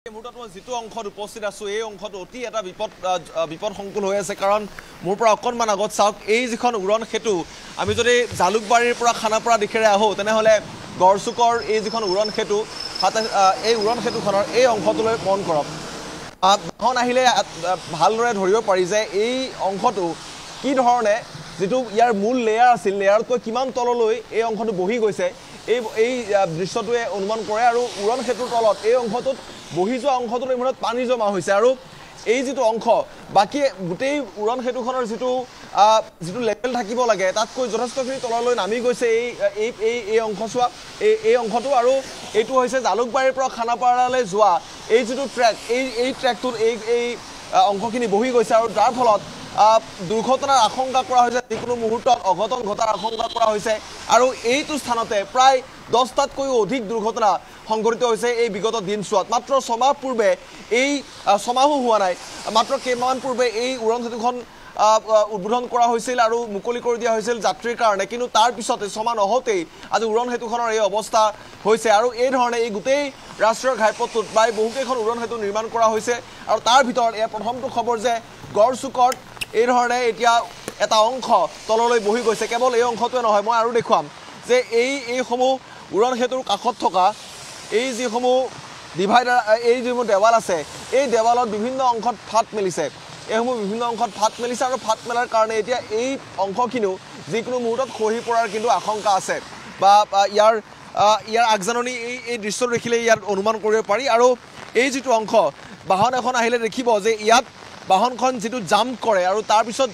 মুহূৰ্তত মই যিটো অংশত উপস্থিত আছো এই অংশত অতি এটা বিপদ সংকুল হৈ আছে কাৰণ মোৰ পৰা অকণমান আগত চাওক এই যিখন উৰণ সেতু আমি যদি জালুকবাৰীৰ পৰা খানাপাৰা দিশেৰে আহো তেনেহ'লে গড়চুকৰ এই যিখন উৰণ সেতু এই উৰণ সেতুখনৰ এই অংশটোলৈ মন কৰক বাহন আহিলে ভালদৰে ধৰিব পাৰি যে এই অংশটো কি ধৰণে যেটো ইয়াৰ মূল লেয়াৰ আছিল লেয়াৰতকৈ কিমান তললৈ এই অংশটো বহি গৈছে এই দৃশ্যটোৱে অনুমান কৰে আৰু উৰণ সেতুৰ তলত এই অংশটোত বহি যোৱা অংশটোৰ ইমানত পানী জমা হৈছে আৰু এই যেটো অংশ বাকি গোটেই উৰণ সেতুখনৰ যেটো লেভেল থাকিব লাগে তাতকৈ যথেষ্টখিনি তললৈ নামি গৈছে এই অংশছোৱা এই অংশটো আৰু এইটো হৈছে জালুকবাৰীৰ পৰা খানাপাৰালৈ যোৱা এই যেটো ট্ৰেক এই ট্ৰেকটোৰ এই অংশখিনি বহি গৈছে আৰু যাৰ ফলত দুৰ্ঘটনাৰ আশংকা কৰা হৈছে যিকোনো মুহূৰ্তত অঘটন ঘটাৰ আশংকা কৰা হৈছে আৰু এইটো স্থানতে প্ৰায় 10টাতকৈও অধিক দুৰ্ঘটনা সংঘটিত হৈছে এই বিগত দিনছোৱাত মাত্ৰ 6 মাহ পূৰ্বে এই 6 মাহো হোৱা নাই মাত্ৰ কেইমাহমান পূৰ্বে এই উৰণ সেতুখন উদ্বোধন কৰা হৈছিল আৰু মুকলি কৰি দিয়া হৈছিল যাত্ৰীৰ কাৰণে কিন্তু তাৰ পিছতে 6 মাহ নহতেই আজি উৰণ সেতুখনৰ এই অৱস্থা হৈছে আৰু এই ধৰণে এই গোটেই ৰাষ্ট্ৰীয় ঘাইপথটোত প্ৰায় বহুকেইখন উৰণ সেতু নিৰ্মাণ কৰা হৈছে আৰু তাৰ ভিতৰত এই প্ৰথমটো খবৰ যে গড়চুকত এই ধৰণে এতিয়া এটা অংশ তললৈ বহি গৈছে কেৱল এই অংশটোৱে নহয় মই আৰু দেখুৱাম যে এইসমূহ উৰণ সেতুৰ কাষত থকা এই যিসমূহ ডিভাইডাৰ এই যিসমূহ দেৱাল আছে এই দেৱালত বিভিন্ন অংশত ফাট মেলিছে এইসমূহ বিভিন্ন অংশত ফাট মেলিছে আৰু ফাট মেলাৰ কাৰণে এতিয়া এই অংশখিনিও যিকোনো মুহূৰ্তত খহি পৰাৰ কিন্তু আশংকা আছে বা ইয়াৰ আগজাননী এই দৃশ্যটো দেখিলে ইয়াত অনুমান কৰিব পাৰি আৰু এই যিটো অংশ বাহন এখন আহিলে দেখিব যে ইয়াত বাহনখন যেটো জাম্প কৰে আৰু তাৰ পিছত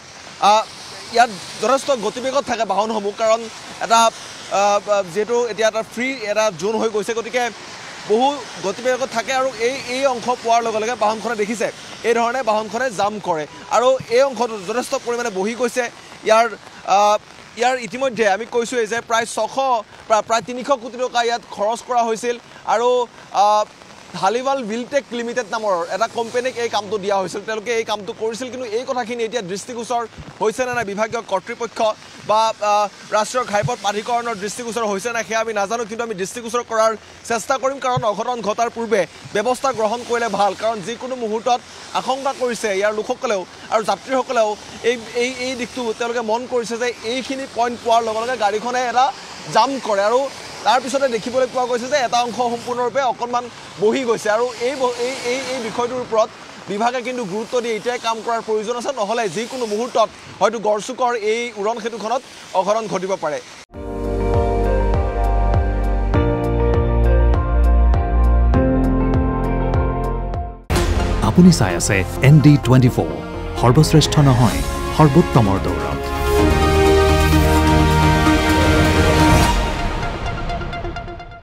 ইয়াত যথেষ্ট গতিবেগত থাকে বাহনসমূহ কাৰণ এটা যেটো এতিয়া এটা ফ্ৰী এটা জোন হৈ গৈছে গতিকে বহু গতিবেগত থাকে আৰু এই অংশ পোৱাৰ লগে লগে বাহনখনে দেখিছে এই ধৰণে বাহনখনে জাম্প কৰে আৰু এই অংশটো যথেষ্ট পৰিমাণে বহি গৈছে ইয়াৰ ইতিমধ্যে আমি কৈছোঁ যে প্ৰায় 300 কোটি টকা ইয়াত খৰচ কৰা হৈছিল আৰু হালিৱাল বিলটেক লিমিটেড নামৰ এটা কোম্পানীক এই কামটো দিয়া হৈছিল তেওঁলোকে এই কামটো কৰিছিল কিন্তু এই কথাখিনি এতিয়া দৃষ্টিগোচৰ হৈছে নে নাই বিভাগীয় কৰ্তৃপক্ষ বা ৰাষ্ট্ৰীয় ঘাইপথ প্ৰাধিকৰণৰ দৃষ্টিগোচৰ হৈছে নাই সেয়া আমি নাজানো কিন্তু আমি দৃষ্টিগোচৰ কৰাৰ চেষ্টা কৰিম কাৰণ অঘটন ঘটাৰ পূৰ্বে ব্যৱস্থা গ্ৰহণ কৰিলে ভাল কাৰণ যিকোনো মুহূৰ্তত আশংকা কৰিছে ইয়াৰ লোকসকলেও আৰু যাত্ৰীসকলেও এই দিশটো তেওঁলোকে মন কৰিছে যে এইখিনি পইণ্ট পোৱাৰ লগে লগে গাড়ীখনে এটা জাম্প কৰে আৰু তাৰ পিছতে দেখিবলৈ পোৱা গৈছে যে এটা অংশ সম্পূৰ্ণৰূপে অকণমান বহি গৈছে আৰু এই বিষয়টোৰ ওপৰত বিভাগে কিন্তু গুৰুত্ব দি এতিয়াই কাম কৰাৰ প্ৰয়োজন আছে নহ'লে যিকোনো মুহূৰ্তত হয়তো গড়চুকৰ এই উৰণ সেতুখনত অঘটন ঘটিব পাৰে আপুনি চাই আছে ND24 সৰ্বশ্ৰেষ্ঠ নহয় সৰ্বোত্তমৰ দৌৰ